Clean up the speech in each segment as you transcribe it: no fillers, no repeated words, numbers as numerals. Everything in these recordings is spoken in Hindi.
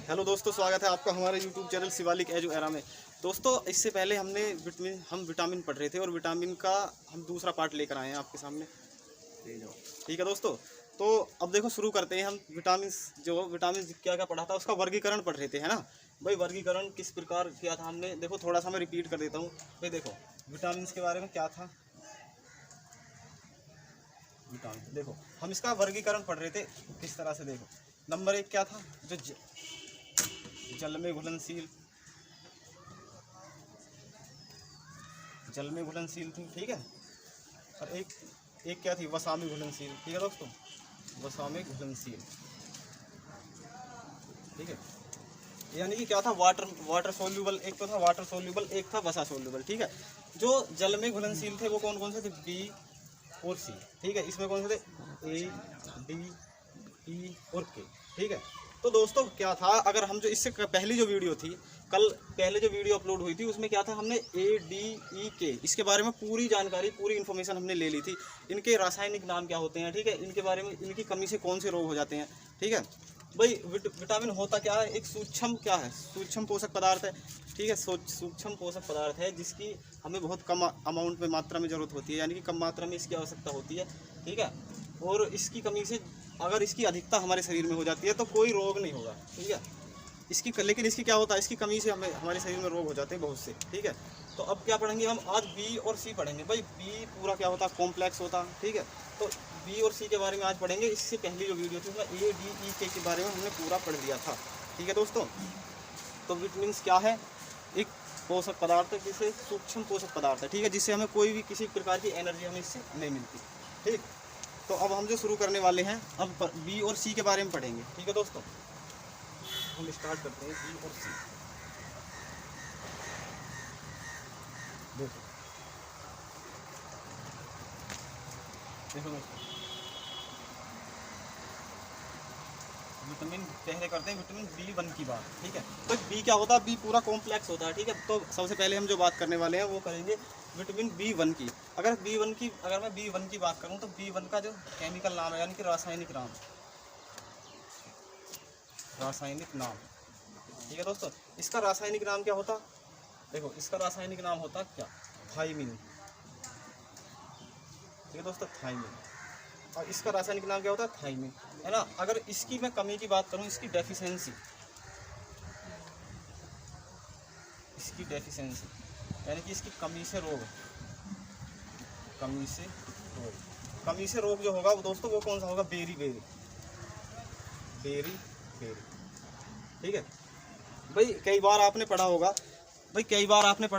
हेलो दोस्तों, स्वागत है आपका हमारे YouTube channel Shivalik azo era में। दोस्तों, इससे पहले हमने विटामिन पढ़ रहे थे और विटामिन का हम दूसरा पार्ट लेकर आए हैं आपके सामने। ले जाओ। ठीक है दोस्तों, तो अब देखो शुरू करते हैं हम। विटामिन क्या क्या पढ़ा था उसका वर्गीकरण पढ़ रहे थे, है ना भाई। वर्गीकरण किस प्रकार किया था हमने, देखो थोड़ा सा मैं रिपीट कर देता हूँ भाई। देखो विटामिन के बारे में क्या था। विटामिन देखो हम इसका वर्गीकरण पढ़ रहे थे किस तरह से। देखो नंबर 1 क्या था, जो जल में घुलनशील थी, ठीक है। और एक क्या थी, वसा में घुलनशील, ठीक है दोस्तों, वसा में घुलनशील, ठीक है। यानी कि क्या था, वाटर सोल्यूबल एक तो था, वाटर सोल्यूबल एक था, वसा सोल्यूबल, ठीक है। जो जल में घुलनशील थे वो कौन कौन से थे, बी और सी, ठीक है। इसमें कौन से थे, ए डी ई और के, ठीक है। तो दोस्तों क्या था, अगर हम जो इससे पहली जो वीडियो थी, पहले जो वीडियो अपलोड हुई थी उसमें क्या था, हमने ए डी ई के इसके बारे में पूरी जानकारी, पूरी इन्फॉर्मेशन हमने ले ली थी। इनके रासायनिक नाम क्या होते हैं, ठीक है, इनके बारे में, इनकी कमी से कौन से रोग हो जाते हैं, ठीक है भाई। विटामिन होता क्या है, एक सूक्ष्म पोषक पदार्थ है, ठीक है। सूक्ष्म पोषक पदार्थ है जिसकी हमें बहुत कम अमाउंट में, मात्रा में ज़रूरत होती है, यानी कि कम मात्रा में इसकी आवश्यकता होती है, ठीक है। और इसकी कमी से, अगर इसकी अधिकता हमारे शरीर में हो जाती है तो कोई रोग नहीं होगा, ठीक है। लेकिन इसकी क्या होता है, इसकी कमी से हमारे शरीर में रोग हो जाते हैं बहुत से, ठीक है। तो अब क्या पढ़ेंगे हम, आज बी और सी पढ़ेंगे भाई। बी पूरा क्या होता है, कॉम्प्लेक्स होता, ठीक है। तो बी और सी के बारे में आज पढ़ेंगे। इससे पहली जो वीडियो थी उसमें ए डी ई के बारे में हमने पूरा पढ़ लिया था, ठीक है दोस्तों। तो विटामिन क्या है, एक पोषक पदार्थ है, जिसे सूक्ष्म पोषक पदार्थ है, ठीक है, जिससे हमें कोई भी किसी प्रकार की एनर्जी हमें इससे नहीं मिलती, ठीक। तो अब हम जो शुरू करने वाले हैं, अब बी और सी के बारे में पढ़ेंगे, ठीक है दोस्तों। हम स्टार्ट करते हैं बी और सी। देखो देखो दोस्तों, विटामिन पहले करते हैं विटामिन B1 की बात, ठीक है। तो बी क्या होता है, बी पूरा कॉम्प्लेक्स होता है, ठीक है। तो सबसे पहले हम जो बात करने वाले हैं वो करेंगे विटामिन B1 की। अगर मैं B1 की बात करूं तो B1 का जो केमिकल नाम है, यानी कि रासायनिक नाम, ठीक है दोस्तों। इसका रासायनिक नाम क्या होता, देखो इसका रासायनिक नाम होता क्या, थायमिन, ठीक है दोस्तों, थायमिन। और इसका रासायनिक नाम क्या होता है, थायमिन, है ना। अगर इसकी मैं कमी की बात करूं, इसकी डेफिशिएंसी, यानी कि इसकी कमी से रोग जो होगा वो दोस्तों, वो कौन सा होगा, बेरी, ठीक है भाई। कई बार आपने पढ़ा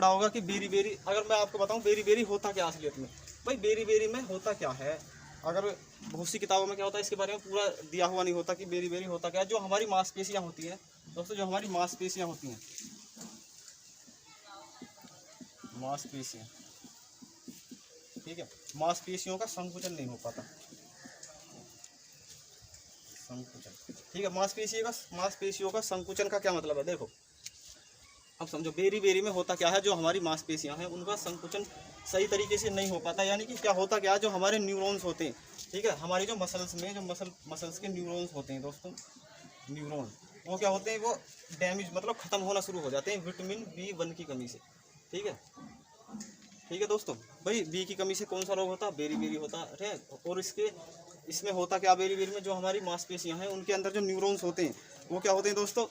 होगा कि बेरी, अगर मैं आपको बताऊं बेरी होता क्या असलियत में, भाई बेरी में होता क्या है, अगर बहुत सी किताबों में क्या होता है इसके बारे में पूरा दिया हुआ नहीं होता कि बेरी होता क्या है। जो हमारी मांसपेशियां होती हैं दोस्तों, मांसपेशियां, ठीक है, मांसपेशियों का संकुचन नहीं हो पाता, ठीक है। मांसपेशियों का संकुचन का क्या मतलब है, देखो अब समझो। बेरी में होता क्या है, जो हमारी मांसपेशियां हैं उनका संकुचन सही तरीके से नहीं हो पाता, यानी कि क्या होता क्या है, जो हमारे न्यूरॉन्स होते हैं, ठीक है, हमारी जो मसल्स में, जो मसल्स के न्यूरॉन्स होते हैं दोस्तों, वो क्या होते हैं, वो डैमेज, मतलब खत्म होना शुरू हो जाते हैं विटामिन B1 की कमी से, ठीक है दोस्तों। भाई बी की कमी से कौन सा रोग होता है, बेरी होता है। और इसमें होता क्या, बेरी में जो हमारी मांसपेशियां हैं उनके अंदर जो न्यूरॉन्स होते हैं वो क्या होते हैं दोस्तों,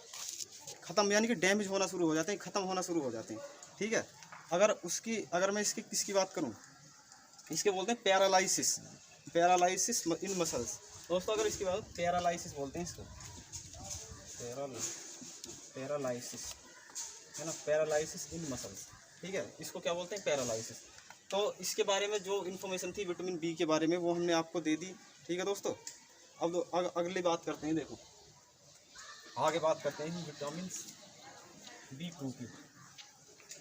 खत्म, यानी कि डैमेज होना शुरू हो जाते हैं, खत्म होना शुरू हो जाते हैं, ठीक है। अगर मैं किसकी बात करूं, इसके बोलते हैं पैरालाइसिस इन मसल्स दोस्तों। अगर इसकी बात, पैरालाइसिस बोलते हैं इसको, पैरालाइसिस, है ना, पैरालाइसिस इन मसल्स, ठीक है, इसको क्या बोलते हैं, पैरालाइसिस। तो इसके बारे में जो इन्फॉर्मेशन थी विटामिन बी के बारे में वो हमने आपको दे दी, ठीक है दोस्तों। अब अगली बात करते हैं, देखो आगे बात करते हैं विटामिन B2 की,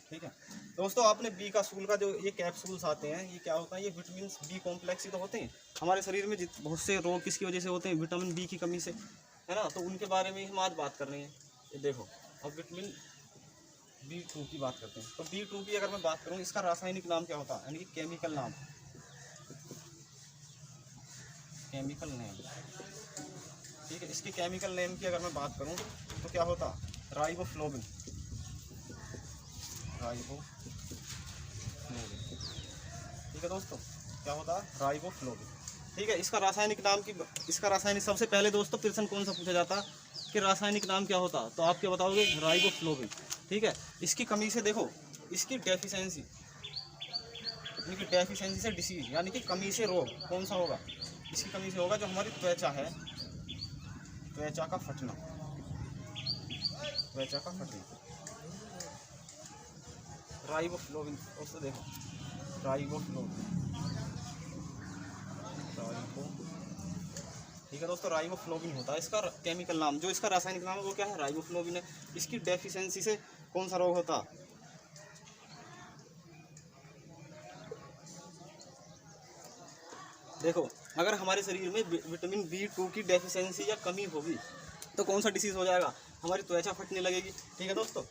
ठीक है दोस्तों। आपने बी का सूल का जो ये कैप्सूल्स आते हैं, ये क्या होता है, ये विटामिन बी कॉम्प्लेक्स ही तो होते हैं। हमारे शरीर में बहुत से रोग किसकी वजह से होते हैं, विटामिन बी की कमी से, है ना। तो उनके बारे में हम आज बात कर रहे हैं। ये देखो अब विटामिन B2 की बात करते हैं। तो B2 की अगर मैं बात करूँ, इसका रासायनिक नाम क्या होता है, यानी कि केमिकल नेम, ठीक है। इसकी केमिकल नेम की अगर मैं बात करूं तो क्या होता, राइबोफ्लोविन, ठीक है दोस्तों, क्या होता है, राइबोफ्लोविन, ठीक है। इसका रासायनिक नाम की, इसका रासायनिक, सबसे पहले दोस्तों प्रश्न कौन सा पूछा जाता कि रासायनिक नाम क्या होता, तो आप क्या बताओगे, राइबोफ्लोविन, ठीक है। इसकी कमी से देखो, इसकी डेफिशिएंसी, इनकी डेफिशिएंसी से डिसीज, यानी कि कमी से रोग कौन सा होगा, इसकी कमी से होगा जो हमारी त्वचा है, त्वचा का फटना, त्वचा का फटना, राइबोफ्लोविन, उससे देखो राइबोफ्लोविन, ठीक है दोस्तों, राइबोफ्लोविन होता है इसका केमिकल नाम, जो इसका रासायनिक नाम है वो क्या है, राइबोफ्लोविन है। इसकी डेफिशिएंसी से कौन सा रोग होता, देखो अगर हमारे शरीर में विटामिन B2 की डेफिशिएंसी या कमी होगी तो कौन सा डिसीज हो जाएगा, हमारी त्वचा फटने लगेगी, ठीक है दोस्तों।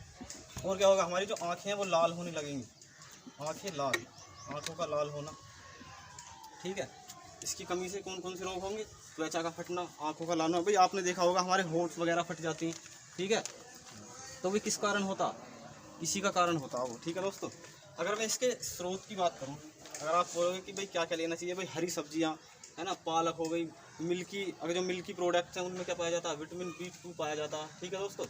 और क्या होगा, हमारी जो आँखें हैं वो लाल होने लगेंगी, आँखें लाल, आँखों का लाल होना, ठीक है। इसकी कमी से कौन कौन से रोग होंगे, त्वचा का फटना, आँखों का लाल होना। भाई आपने देखा होगा हमारे होंठ वगैरह फट जाती हैं, ठीक है, तो वो किस कारण होता, इसी का कारण होता वो, ठीक है दोस्तों। अगर मैं इसके स्रोत की बात करूँ, अगर आप बोलोगे कि भाई क्या क्या लेना चाहिए, भाई हरी सब्जियाँ है ना, पालक हो गई, मिल्की, अगर जो मिल्की प्रोडक्ट्स हैं उनमें क्या पाया जाता है, विटामिन B2 पाया जाता है, ठीक है दोस्तों।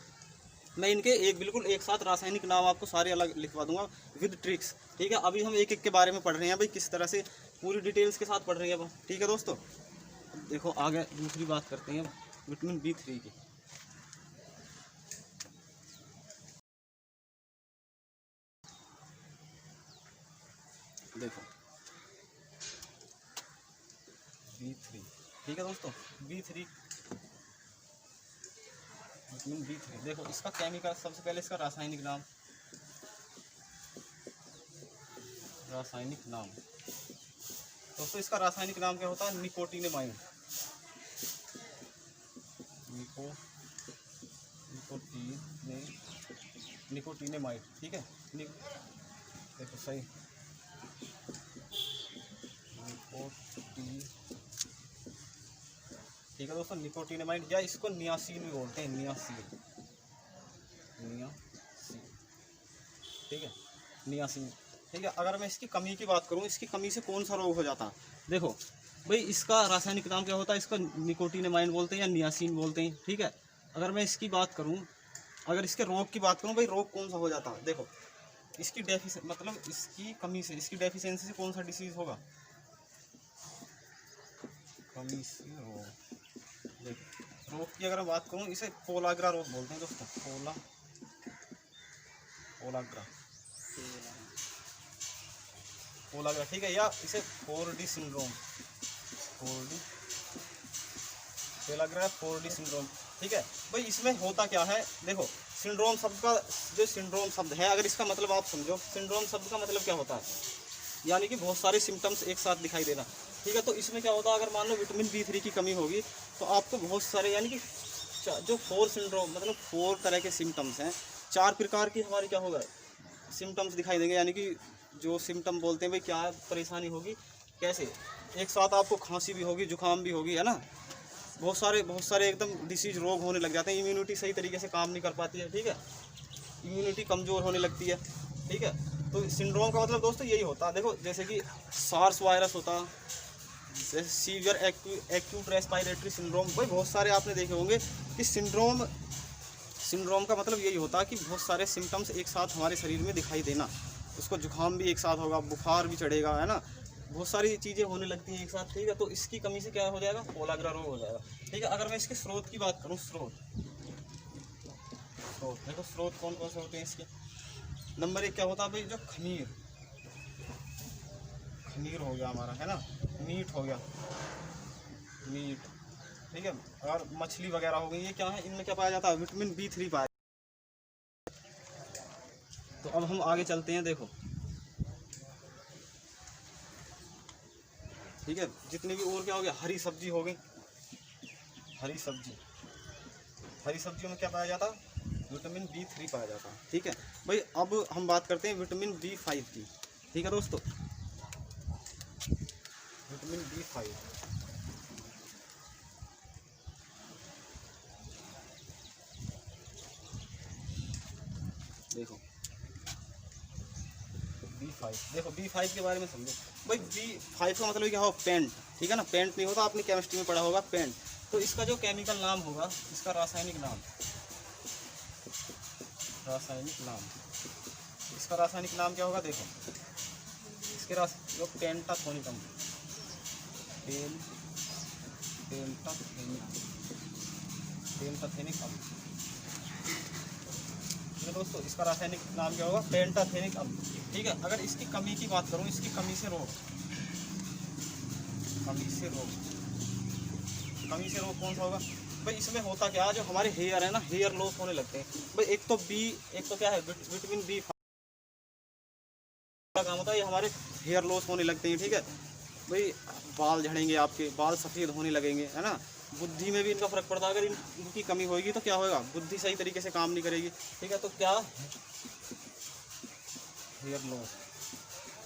मैं इनके एक बिल्कुल एक साथ रासायनिक नाम आपको सारे अलग लिखवा दूंगा विद ट्रिक्स, ठीक है। अभी हम एक एक के बारे में पढ़ रहे हैं भाई, किस तरह से पूरी डिटेल्स के साथ पढ़ रहे हैं, ठीक है दोस्तों। देखो आगे दूसरी बात करते हैं विटामिन B3 की, देखो B3, ठीक है दोस्तों, B3, विटामिन B3, देखो इसका केमिकल, सबसे पहले इसका रासायनिक नाम, रासायनिक नाम दोस्तों, इसका रासायनिक नाम क्या होता है, निकोटिनेमाइड, निकोटिनेमाइड, ठीक है, देखो सही, ठीक है दोस्तों, निकोटिनेमाइड, या इसको नियासिन भी बोलते हैं, नियासिन, ठीक है, नियासिन, ठीक है। अगर मैं इसकी कमी की बात करूं, इसकी कमी से कौन सा रोग हो जाता, देखो भाई इसका रासायनिक नाम क्या होता है, इसका निकोटिनेमाइड बोलते हैं या नियासिन बोलते हैं, ठीक है। अगर मैं इसकी बात करूं, अगर इसके रोग की बात करूं, भाई रोग कौन सा हो जाता है, देखो इसकी मतलब इसकी कमी से, इसकी डेफिशिएंसी से कौन सा डिसीज होगा, कमी से रोग, देखो रोग की अगर मैं बात करूं, इसे पोलाग्रा रोग बोलते हैं दोस्तों, पोलाग्रा, ठीक है, या इसे 4D syndrome, 4D पोलाग्रा 4D syndrome, ठीक है। भाई इसमें होता क्या है, देखो सिंड्रोम शब्द का, जो सिंड्रोम शब्द है, अगर इसका मतलब आप समझो, सिंड्रोम शब्द का मतलब क्या होता है, यानी कि बहुत सारे सिम्टम्स एक साथ दिखाई देना, ठीक है। तो इसमें क्या होता है, अगर मान लो विटामिन B3 की कमी होगी तो आपको बहुत सारे, यानी कि जो 4 सिंड्रोम, मतलब 4 तरह के सिम्टम्स हैं, 4 प्रकार की हमारी क्या होगा, सिम्टम्स दिखाई देंगे, यानी कि जो सिम्टम बोलते हैं भाई क्या परेशानी होगी, कैसे एक साथ आपको खांसी भी होगी, जुकाम भी होगी, है ना, बहुत सारे एकदम डिसीज रोग होने लग जाते हैं, इम्यूनिटी सही तरीके से काम नहीं कर पाती है, ठीक है, इम्यूनिटी कमज़ोर होने लगती है, ठीक है। तो सिंड्रोम का मतलब दोस्तों यही होता है, देखो जैसे कि सार्स वायरस होता, जैसे सीवियर एक्यूट रेस्पिरेटरी सिंड्रोम, भाई बहुत सारे आपने देखे होंगे कि सिंड्रोम का मतलब यही होता है कि बहुत सारे सिम्टम्स एक साथ हमारे शरीर में दिखाई देना, उसको जुकाम भी एक साथ होगा, बुखार भी चढ़ेगा, है ना, बहुत सारी चीज़ें होने लगती हैं एक साथ, ठीक है। तो इसकी कमी से क्या हो जाएगा, पोलाग्रा रोग हो जाएगा, ठीक है। अगर मैं इसके स्रोत की बात करूँ, स्रोत देखो स्रोत कौन कौन से होते हैं इसके, नंबर 1 क्या होता है भाई, जो खमीर हो गया हमारा, है ना, मीट हो गया, मीट, ठीक है, और मछली वगैरह हो गई, ये क्या है, इनमें क्या पाया जाता है, विटामिन B3 पाया। तो अब हम आगे चलते हैं, देखो ठीक है, जितनी भी और क्या हो गया, हरी सब्जी हो गई, हरी सब्जियों में क्या पाया जाता, विटामिन B3 पाया जाता है, ठीक है। भाई अब हम बात करते हैं विटामिन B5 की, ठीक है दोस्तों, विटामिन B5, देखो B5, देखो B5 के बारे में समझो भाई। B5 का मतलब क्या हो, पेंट, ठीक है ना। पेंट नहीं होता, आपने केमिस्ट्री में पढ़ा होगा पेंट। तो इसका जो केमिकल नाम होगा, इसका रासायनिक नाम, इसका रासायनिक नाम क्या होगा, देखो इसके जो पेंटाथेनिक अम्ल, पेंटाथेनिक अम्ल, ठीक है दोस्तों। इसका रासायनिक नाम क्या होगा, पेंटाथेनिक अम्ल, ठीक है। अगर इसकी कमी की बात करूँ, इसकी कमी से रोग कौन सा होगा भाई। इसमें होता क्या, जो हमारे हेयर है ना, हेयर लॉस होने लगते हैं भाई। एक तो क्या है, विटामिन B का काम होता है, ये हमारे हेयर लॉस होने लगते हैं, ठीक है भाई। बाल झड़ेंगे, आपके बाल सफ़ेद होने लगेंगे, है ना। बुद्धि में भी इनका फ़र्क पड़ता है। अगर इनकी कमी होगी तो क्या होगा, बुद्धि सही तरीके से काम नहीं करेगी, ठीक है। तो क्या, हेयर लॉस,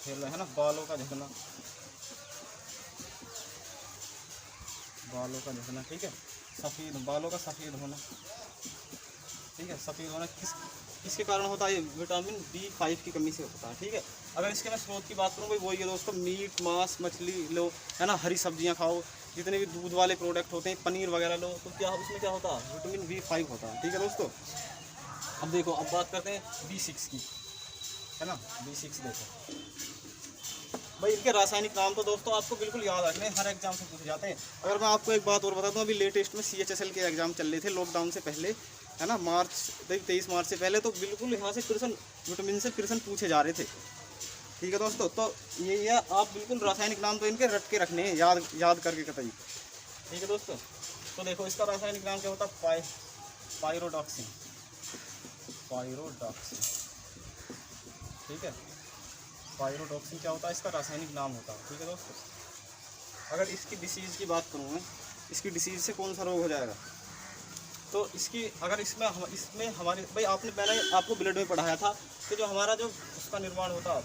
है ना, बालों का झड़ना, ठीक है। बालों का सफ़ेद होना, ठीक है। सफ़ेद होना किसके कारण होता है, ये विटामिन B5 की कमी से होता है, ठीक है। अगर इसके मैं स्रोत की बात करूँ भाई, वही है दोस्तों, मीट, मांस, मछली लो, है ना, हरी सब्जियां खाओ, जितने भी दूध वाले प्रोडक्ट होते हैं, पनीर वगैरह लो, तो क्या उसमें क्या होता है, विटामिन B5 होता है, ठीक है दोस्तों। अब देखो, अब बात करते हैं B6 की, है ना। B6 देखो भाई, इनके रासायनिक नाम तो दोस्तों आपको बिल्कुल याद रखने, हर एग्जाम से पूछे जाते हैं। अगर मैं आपको एक बात और बता दूं, अभी लेटेस्ट में CHSL के एग्जाम चल रहे थे लॉकडाउन से पहले, है ना, 23 मार्च से पहले, तो बिल्कुल यहाँ से विटामिन से प्रश्न पूछे जा रहे थे, ठीक है दोस्तों। तो ये आप बिल्कुल रासायनिक नाम तो इनके रट के रखने हैं, याद करके कतई, ठीक है दोस्तों। तो देखो, इसका रासायनिक नाम क्या होता है, पायरोडॉक्सिन, ठीक है। पायरोडॉक्सिन क्या होता है, इसका रासायनिक नाम होता है, ठीक है दोस्तों। अगर इसकी डिसीज़ की बात करूँ मैं, इसकी डिसीज़ से कौन सा रोग हो जाएगा, तो इसकी अगर इसमें हमारे भाई, आपने पहले आपको ब्लड में पढ़ाया था कि जो हमारा जो उसका निर्माण होता है,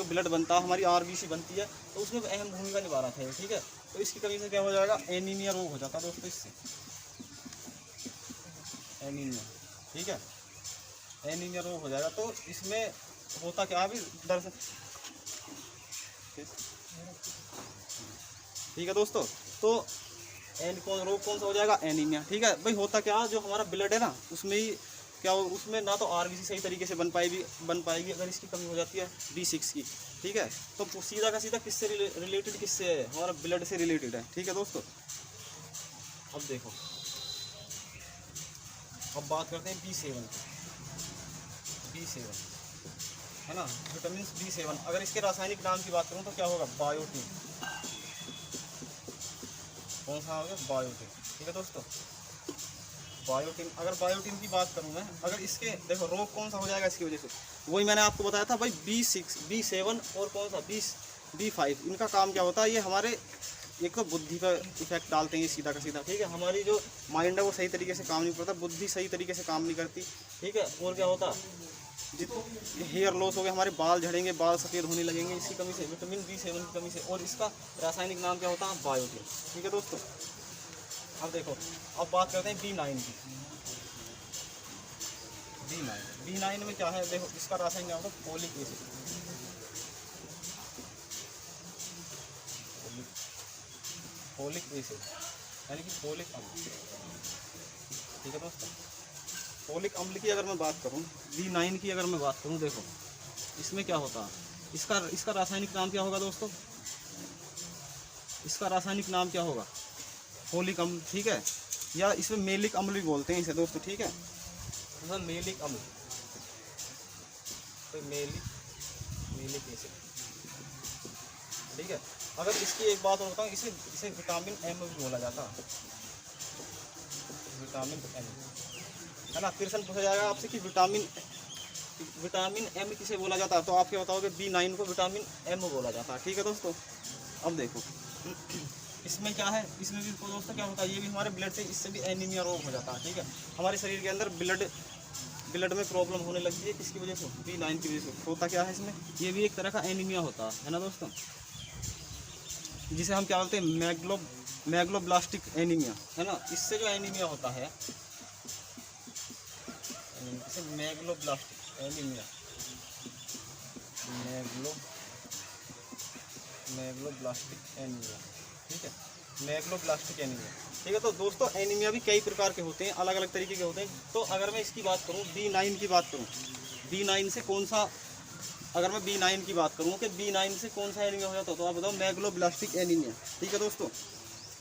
ब्लड बनता है, हमारी RBC बनती है, तो उसमें अहम भूमिका निभा रहा था, ठीक है। तो इसकी कमी से क्या हो जाएगा, एनीमिया रोग हो जाता है दोस्तों, इससे एनीमिया, ठीक है, एनीमिया रोग हो जाएगा। तो इसमें होता क्या अभी दरअसल, ठीक है दोस्तों। तो रोग कौन सा हो जाएगा, एनीमिया, ठीक है भाई। होता क्या, जो हमारा ब्लड है ना, उसमें ही क्या हो, उसमें ना तो RBC सही तरीके से बन पाएगी अगर इसकी कमी हो जाती है B6 की, ठीक है। तो सीधा का सीधा किससे रिलेटेड, किससे है, हमारा ब्लड से रिलेटेड है, ठीक है दोस्तों। अब देखो, अब बात करते हैं B7, है ना, विटामिन B7। अगर इसके रासायनिक नाम की बात करूँ तो क्या होगा, बायोटिन, कौन सा हो गया, बायोटिन, ठीक है दोस्तों। बायोटिन, अगर बायोटिन की बात करूँ मैं, अगर इसके देखो रोग कौन सा हो जाएगा इसकी वजह से, वही मैंने आपको बताया था भाई, B6, B7 और कौन सा B5, इनका काम क्या होता है, ये हमारे एक तो बुद्धि का इफेक्ट डालते हैं, ये सीधा का सीधा, ठीक है। हमारी जो माइंड है वो सही तरीके से काम नहीं करता, बुद्धि सही तरीके से काम नहीं करती, ठीक है। और क्या होता, हेयर लॉस हो गया, हमारे बाल झड़ेंगे, बाल सफ़ेद होने लगेंगे, इसकी कमी से, विटामिन B7 की कमी से। और इसका रासायनिक नाम क्या होता है, बायोटिन, ठीक है दोस्तों। अब देखो, अब बात करते हैं B9 की। B9 में क्या है, देखो इसका रासायनिक नाम होता है फोलिक एसिड, यानी कि फोलिक अम्ल, ठीक है दोस्तों। फोलिक अम्ल की अगर मैं बात करूं, B9 की अगर मैं बात करूं, देखो इसमें क्या होता है, इसका रासायनिक नाम क्या होगा दोस्तों, इसका रासायनिक नाम क्या होगा, फोलिक अम्ल, ठीक है। या इसमें मेलिक अम्ल भी बोलते हैं इसे दोस्तों, ठीक है, मेलिक अम्ल, तो मेलिक एसिड, ठीक है। अगर इसकी एक बात और बताऊँ, इसे विटामिन M भी बोला जाता है, विटामिन M, है ना। प्रश्न पूछा जाएगा आपसे कि विटामिन M किसे बोला जाता है, तो आप क्या बताओगे, B9 को विटामिन M बोला जाता है, ठीक है दोस्तों। अब देखो, इसमें क्या है, इसमें भी दोस्तों क्या होता है, ये भी हमारे ब्लड से, इससे भी एनीमिया रोग हो जाता है, ठीक है। हमारे शरीर के अंदर ब्लड में प्रॉब्लम होने लगती है, किसकी वजह से, B9 की वजह से। होता क्या है इसमें, ये भी एक तरह का एनीमिया होता है ना दोस्तों, जिसे हम क्या बोलते हैं, मैग्लोब्लास्टिक एनीमिया, है ना। इससे जो एनीमिया होता है, इसे मैग्लोब्लास्टिक एनीमिया, मैग्लोब्लास्टिक एनीमिया, ठीक है, मैग्लोब्लास्टिक एनीमिया, ठीक है। तो दोस्तों एनीमिया भी कई प्रकार के होते हैं, अलग अलग तरीके के होते हैं। तो अगर मैं इसकी बात करूं, B9 की बात करूं, B9 से कौन सा, अगर मैं B9 की बात करूं कि B9 से कौन सा एनीमिया हो जाता है, तो आप बताओ मैग्लोब्लास्टिक एनीमिया, ठीक है दोस्तों।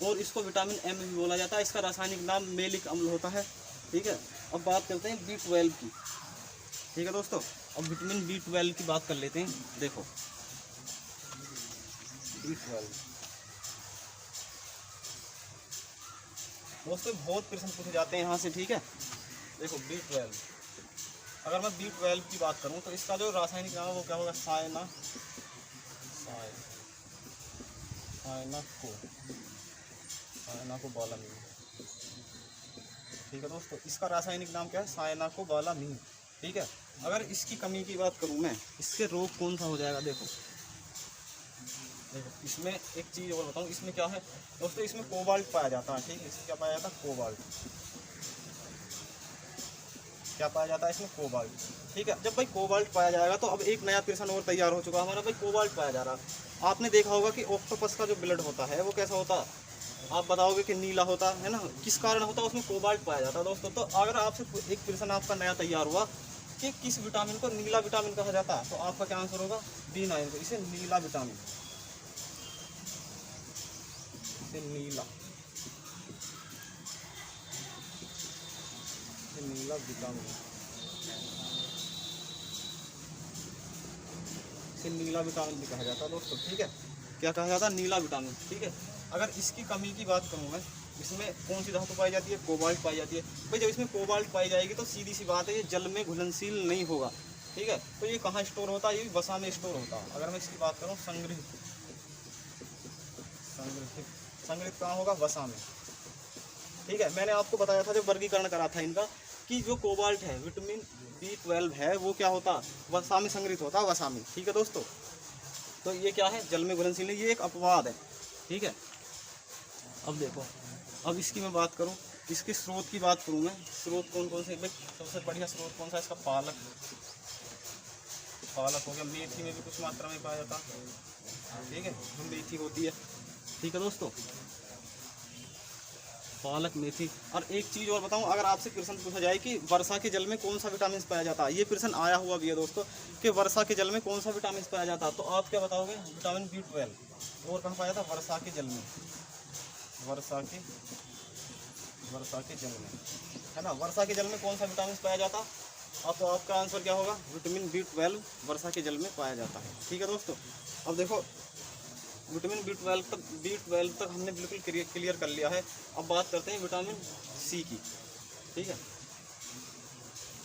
और इसको विटामिन एम भी बोला जाता है, इसका रासायनिक नाम मेलिक अम्ल होता है, ठीक है। अब बात करते हैं B12 की, ठीक है दोस्तों। अब विटामिन B12 की बात कर लेते हैं। देखो B12 दोस्तों बहुत प्रश्न पूछे जाते हैं यहाँ से, ठीक है। देखो B12, अगर मैं B12 की बात करूँ तो इसका जो रासायनिक नाम है वो क्या होगा, सायनाकोबालामीन, ठीक है दोस्तों। इसका रासायनिक नाम क्या है, सायनाकोबालामीन, ठीक है। अगर इसकी कमी की बात करूँ मैं, इसके रोग कौन सा हो जाएगा, देखो इसमें एक चीज़ और बताऊँ, इसमें क्या है दोस्तों, इसमें कोबाल्ट पाया जाता है, ठीक है। इसमें क्या पाया जाता है, कोबाल्ट, क्या पाया जाता है इसमें, कोबाल्ट, ठीक है। जब भाई कोबाल्ट पाया जाएगा तो अब एक नया प्रश्न और तैयार हो चुका हमारा, भाई कोबाल्ट पाया जा रहा। आपने देखा होगा कि ऑक्टोपस का जो ब्लड होता है वो कैसा होता है, आप बताओगे कि नीला होता है ना, किस कारण होता है, उसमें कोबाल्ट पाया जाता है दोस्तों। तो अगर आपसे एक प्रश्न आपका नया तैयार हुआ कि किस विटामिन को नीला विटामिन कहा जाता है, तो आपका क्या आंसर होगा, B9 को, इसे नीला विटामिन, इसे नीला विटामिन, इसे नीला विटामिन भी कहा जाता है दोस्तों, ठीक है। क्या कहा जाता है, नीला विटामिन, ठीक है। अगर इसकी कमी की बात करूँ मैं, इसमें कौन सी धातु पाई जाती है, कोबाल्ट पाई जाती है। भाई जब इसमें कोबाल्ट पाई जाएगी तो सीधी सी बात है ये जल में घुलनशील नहीं होगा, ठीक है। तो ये कहाँ स्टोर होता है, ये वसा में स्टोर होता है। अगर मैं इसकी बात करूँ, संग्रहित कहाँ होगा, वसा में, ठीक है। मैंने आपको बताया था जब वर्गीकरण करा था इनका, कि जो कोबाल्ट है, विटामिन B12 है, वो क्या होता, वसा में संग्रहित होता, वसा में, ठीक है दोस्तों। तो ये क्या है, जल में घुलनशील नहीं, ये एक अपवाद है, ठीक है। अब देखो, अब इसकी मैं बात करूं, इसके स्रोत की बात करूं मैं, स्रोत कौन कौन से, सबसे बढ़िया स्रोत कौन सा है इसका, पालक हो गया। मेथी में भी कुछ मात्रा में पाया जाता है, ठीक है, जो मेथी होती है, ठीक है दोस्तों, पालक, मेथी। और एक चीज़ और बताऊं, अगर आपसे प्रश्न पूछा जाए कि वर्षा के जल में कौन सा विटामिन पाया जाता है, ये प्रश्न आया हुआ भी है दोस्तों कि वर्षा के जल में कौन सा विटामिन पाया जाता है, तो आप क्या बताओगे, विटामिन B12। और कहाँ पाया जाता, वर्षा के जल में, वर्षा के जल में, है ना। वर्षा के जल में कौन सा विटामिन पाया जाता, अब तो आपका आंसर क्या होगा, विटामिन B12 वर्षा के जल में पाया जाता है, ठीक है दोस्तों। अब देखो विटामिन B12 तक हमने बिल्कुल क्लियर कर लिया है। अब बात करते हैं विटामिन C की, ठीक है।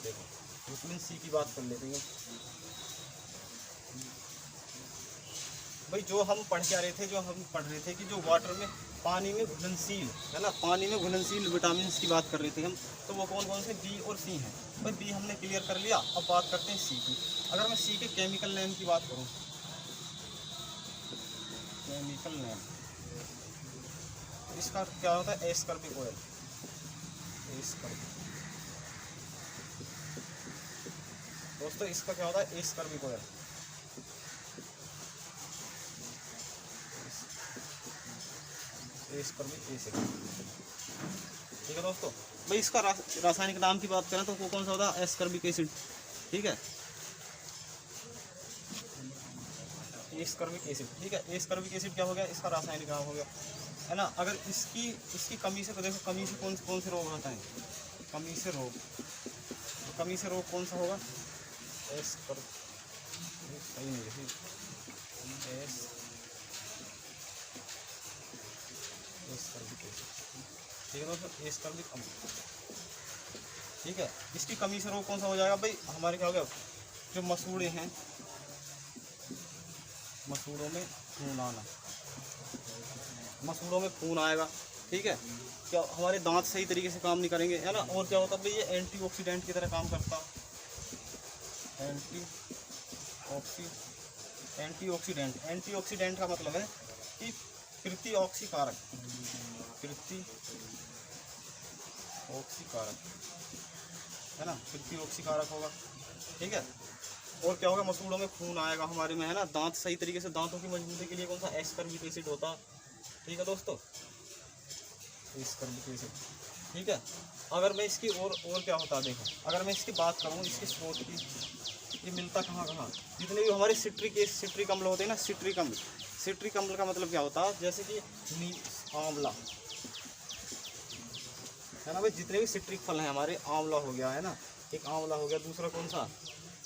देखो विटामिन C की बात कर लेते हैं भाई। जो हम पढ़ के आ रहे थे, कि जो वाटर में, पानी में घुलनशील, है ना, पानी में घुलनशील विटामिन की बात कर रहे थे हम, तो वो कौन कौन से, B और C हैं। भाई B हमने क्लियर कर लिया। अब बात करते हैं C की। अगर मैं C के केमिकल नेम की बात करूँ, केमिकल नेम, इसका क्या होता है, एस्कॉर्बिक ऑयल, दोस्तों इसका क्या होता है, एस्कॉर्बिक ऑयल, एस्कॉर्बिक एसिड, ठीक है दोस्तों। भाई इसका रासायनिक नाम की बात करें तो वो कौन सा होता है, एस्कॉर्बिक एसिड, ठीक है, एस्कॉर्बिक एसिड, ठीक है। एस्कॉर्बिक एसिड क्या हो गया, इसका रासायनिक नाम हो गया, है ना। अगर इसकी कमी से, तो देखो कमी से कौन से रोग होता है, कमी से रोग कौन सा होगा, सही नहीं है, एस्कॉर्बिक एसिड, ठीक है दोस्तों, एस्कॉर्बिक अम्ल, ठीक है। इसकी कमी से रोग कौन सा हो जाएगा, भाई हमारे क्या हो गया, जो मसूड़े हैं, मसूड़ों में खून आना, मसूड़ों में खून आएगा, ठीक है। क्या हमारे दांत सही तरीके से काम नहीं करेंगे, है ना। और क्या होता है भाई, ये एंटीऑक्सीडेंट की तरह काम करता, एंटीऑक्सीडेंट का मतलब है कि प्रतिऑक्सीकारक, है ना, प्रतिऑक्सीकारक होगा, ठीक है। और क्या होगा, मसूड़ों में खून आएगा हमारे में, है ना। दांत सही तरीके से, दांतों की मजबूती के लिए कौन सा एस्कॉर्बिक एसिड होता, ठीक है दोस्तों, एस्कॉर्बिक एसिड, ठीक है। अगर मैं इसकी और क्या होता है देखो, अगर मैं इसकी बात करूँ इसकी स्रोत की, ये मिलता कहाँ कहाँ, जितने भी हमारे सिट्रिक अम्ल होते हैं ना, सिट्रिक अम्ल का मतलब क्या होता है, जैसे कि आंवला, है ना भाई, जितने भी सिट्रिक फल हैं हमारे, आंवला हो गया, है ना, एक आंवला हो गया, दूसरा कौन सा,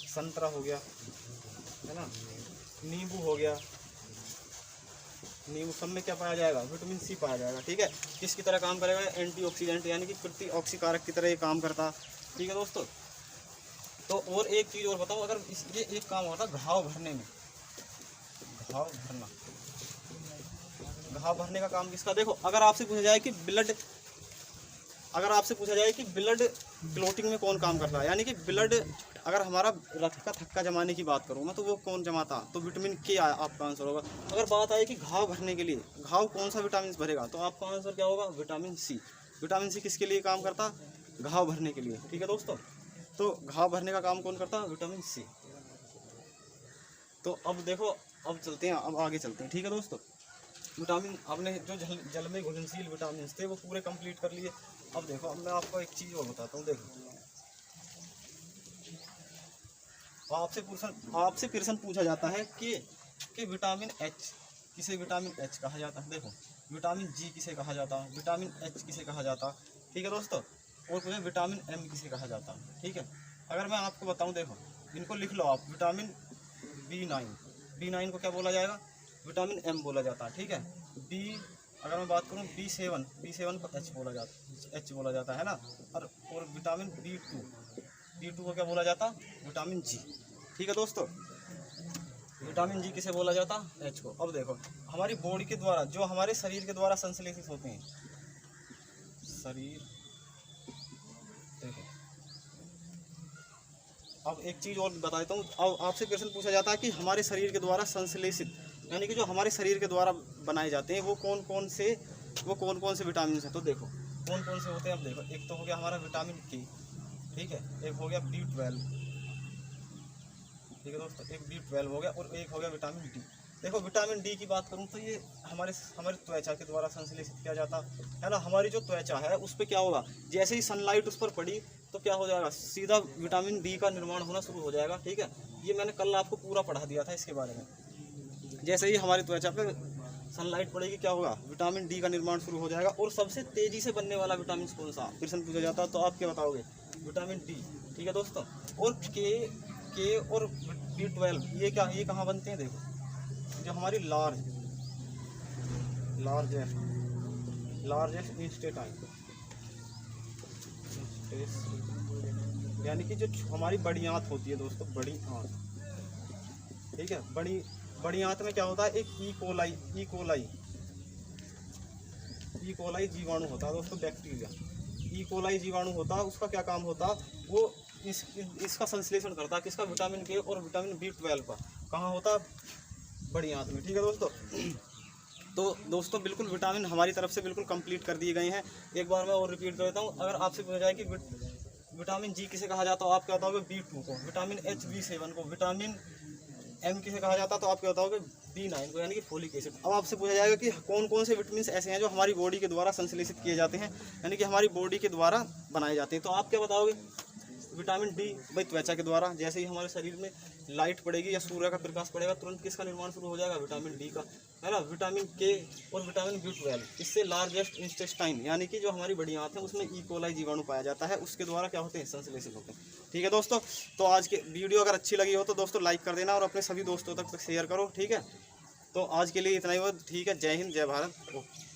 संतरा हो गया, है ना, नींबू हो गया, नींबू, सब में क्या पाया जाएगा, विटामिन सी पाया जाएगा, ठीक है। किसकी तरह काम करेगा, एंटीऑक्सीडेंट यानी कि प्रतिऑक्सीकारक की तरह ये काम करता, ठीक है दोस्तों। तो और एक चीज़ और बताओ, अगर ये एक काम होता घाव भरने में, घाव भरने का काम किसका, देखो अगर आपसे पूछा जाए कि ब्लड क्लोटिंग में कौन काम करता है, यानी कि ब्लड, अगर हमारा रक्त का थक्का जमाने की बात करूँ मैं, तो वो कौन जमाता, तो विटामिन के आपका आंसर होगा। अगर बात आए कि घाव भरने के लिए, घाव कौन सा विटामिन भरेगा, तो आपका आंसर क्या होगा, विटामिन सी। विटामिन सी किसके लिए काम करता, घाव भरने के लिए, ठीक है दोस्तों। तो घाव भरने का काम कौन करता, विटामिन सी। तो अब देखो, अब चलते हैं, अब आगे चलते हैं, ठीक है दोस्तों। विटामिन आपने जो जल में घुलनशील विटामिन थे वो पूरे कंप्लीट कर लिए। अब देखो, अब मैं आपको एक चीज़ और बताता हूँ, देखो आपसे प्रश्न पूछा जाता है कि विटामिन एच किसे विटामिन एच कहा जाता है, देखो विटामिन जी किसे कहा जाता है, विटामिन एच किसे कहा जाता, ठीक है दोस्तों। और पूछे विटामिन एम किसे कहा जाता, ठीक है। अगर मैं आपको बताऊं, देखो इनको लिख लो आप, विटामिन B9 को क्या बोला जाएगा, विटामिन एम बोला जाता है, ठीक है। बी, अगर मैं बात करूं B7 को एच बोला जाता है ना। और विटामिन B2 को क्या बोला जाता, विटामिन जी, ठीक है दोस्तों। विटामिन जी किसे बोला जाता, एच को। अब देखो हमारी बॉडी के द्वारा, जो हमारे शरीर के द्वारा संश्लेषित होते हैं, शरीर, देखो अब एक चीज़ और बता देता हूँ। अब आपसे क्वेश्चन पूछा जाता है कि हमारे शरीर के द्वारा संश्लेषित, यानी कि जो हमारे शरीर के द्वारा बनाए जाते हैं वो कौन कौन से विटामिन हैं, तो देखो कौन कौन से होते हैं। अब देखो, एक तो हो गया हमारा विटामिन के, ठीक है, एक हो गया B12, ठीक है दोस्तों, एक B12 हो गया, और एक हो गया विटामिन डी। देखो विटामिन डी की बात करूँ तो ये हमारे त्वचा के द्वारा संश्लेषित किया जाता है ना। हमारी जो त्वचा है उस पर क्या होगा, जैसे ही सनलाइट उस पर पड़ी तो क्या हो जाएगा, सीधा विटामिन डी का निर्माण होना शुरू हो जाएगा, ठीक है। ये मैंने कल आपको पूरा पढ़ा दिया था इसके बारे में। जैसे ही हमारी त्वचा पे सनलाइट पड़ेगी क्या होगा, विटामिन डी का निर्माण शुरू हो जाएगा। और सबसे तेजी से बनने वाला विटामिन कौन सा, प्रश्न पूछा जाता है तो आप क्या बताओगे, विटामिन डी, ठीक है दोस्तों। और के और B12 ये कहाँ बनते हैं, देखो जो हमारी लार्जेस्ट इंस्टेटाइन, यानी कि जो हमारी बड़ी आंत होती है दोस्तों, बड़ी आंत, ठीक है। बड़ी आंत में क्या होता है, एक ई कोलाई जीवाणु होता है दोस्तों, बैक्टीरिया ई कोलाई जीवाणु होता है। उसका क्या काम होता है, वो इसका संश्लेषण करता है, किसका, विटामिन के और विटामिन B12 का। कहाँ होता है, बड़ी आंत में, ठीक है दोस्तों। तो दोस्तों बिल्कुल विटामिन हमारी तरफ से बिल्कुल कंप्लीट कर दिए गए हैं। एक बार मैं और रिपीट कर देता हूँ। अगर आपसे पूछा जाए कि विटामिन जी किसे कहा जाता है, आप क्या बताओगे, B2 को। विटामिन एच B7 को। विटामिन एम किसे कहा जाता है, तो आप क्या बताओगे, B9 को, यानी कि फोलिक एसिड। अब आपसे पूछा जाएगा कि कौन कौन से विटामिन ऐसे हैं जो हमारी बॉडी के द्वारा संश्लेषित किए जाते हैं, यानी कि हमारी बॉडी के द्वारा बनाए जाते हैं, तो आप क्या बताओगे, विटामिन डी, भाई त्वचा के द्वारा जैसे ही हमारे शरीर में लाइट पड़ेगी या सूर्य का प्रकाश पड़ेगा तुरंत किसका निर्माण शुरू हो जाएगा, विटामिन डी का, है ना। विटामिन के और विटामिन B12, इससे लार्जेस्ट इंटेस्टाइन यानी कि जो हमारी बड़ी आंत है उसमें ई कोलाई जीवाणु पाया जाता है, उसके द्वारा क्या होते हैं, संश्लेषित होते हैं, ठीक है दोस्तों। तो आज की वीडियो अगर अच्छी लगी हो तो दोस्तों लाइक कर देना और अपने सभी दोस्तों तक शेयर करो, ठीक है। तो आज के लिए इतना ही हो, ठीक है। जय हिंद, जय भारत, ओके।